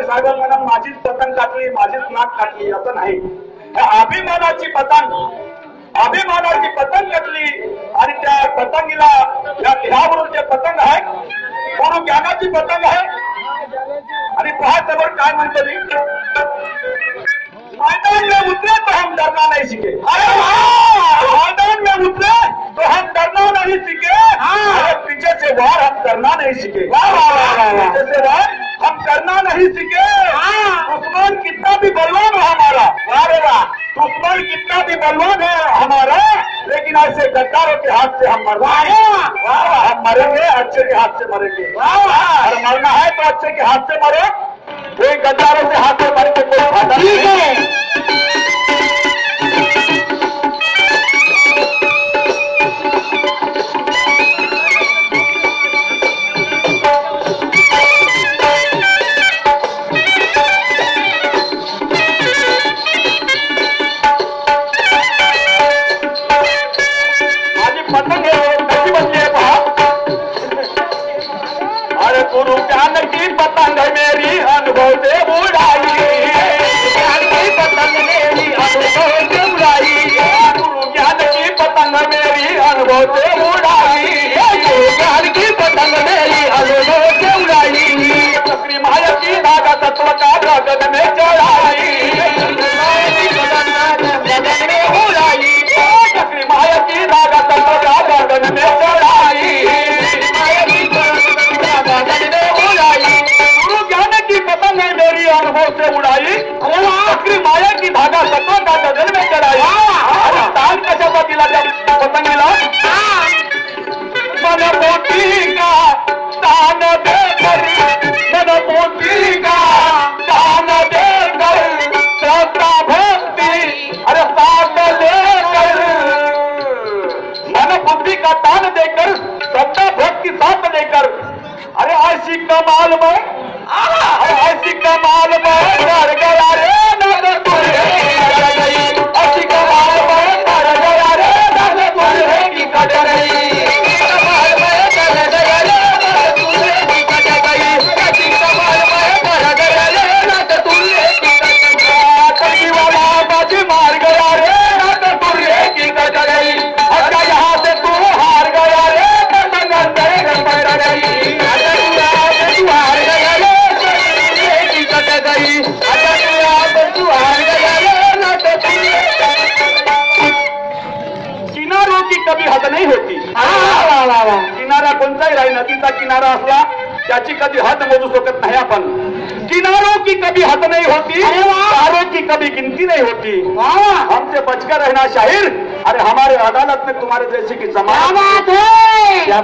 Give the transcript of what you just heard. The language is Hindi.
साहेब म्हणा माझीच पतंग काटली माझीच नाक काटली असं नाही. अभिमानाची पतंग कटली आणि त्या पतंगीला ह्यावरून जे पतंग आहे गुरु ज्ञानाची पतंग आहे. आणि पहा समोर काय म्हणतो मी, मैदान में उतरे तो हम डरना नहीं सीखे. मैदान में उतरे तो हम डरना नहीं सीखे. पीछे से वार हम करना नहीं सीखे. पीछे से वार हम करना नहीं सीखे. दुश्मन कितना भी बलवान है हमारा, दुश्मन कितना भी बलवान है हमारा, लेकिन ऐसे गद्दारों के हाथ से हम मरेंगे, अच्छे के हाथ से मरेंगे. और मरना है तो अच्छे के हाथ से मरो, कोई गद्दारों के हाथ से मर के कोई फायदा नहीं है. गुरु ज्ञान की पतंग मेरी अनुभव से उड़ाई, ज्ञान की पतंग मेरी अनुभव से उड़ाई, गुरु ज्ञान की पतंग मेरी अनुभव से उड़ाई, ज्ञान की पतंग मेरी अनुभव से उड़ाई. चक्री माया की धागा तत्व का गगन में चढ़ाई, गगन में उड़ाई, चक्री माया की धागा तत्व का गगन में चढ़ाई. गुरु ज्ञान की पतंग है मेरी अनुभव से उड़ाई, चक्री माया की धागा तत्व का गगन में चढ़ाई. ताल कशाचा दिला त्या पतंगीला, मन मोती का दान देकर, मन मोती का दान देकर, श्रद्धा भक्ति अरे साथ लेकर, मन बुद्धि का दान देकर, श्रद्धा भक्ति साथ लेकर, अरे ऐसी कमाल में, ऐसी कमाल में कर गया रे नर तुझे कट गई, ऐसी कमाल में कर गया रे नर तुझे की कट गई, कमाल में कर गया रे नर तुझे की कट गई, ऐसी कमाल में कर गया रे नर तुझे की कट गई. कटी वाला बाजी मार गया रे नर तुझे की कट गई. अच्छा यहाँ से तू हार गया रे पतंग पैर गई. किनारों की कभी हद नहीं होती. किनारा कोणताही राही, नदीचा किनारा असला त्याची कधी हद मोजू शकत नाही आपण. किनारों की कभी हद नहीं होती, तारों की कभी गिनती नहीं होती. हमसे बचकर रहना शाहिर, अरे हमारे अदालत में तुम्हारे जैसी की जमानत है.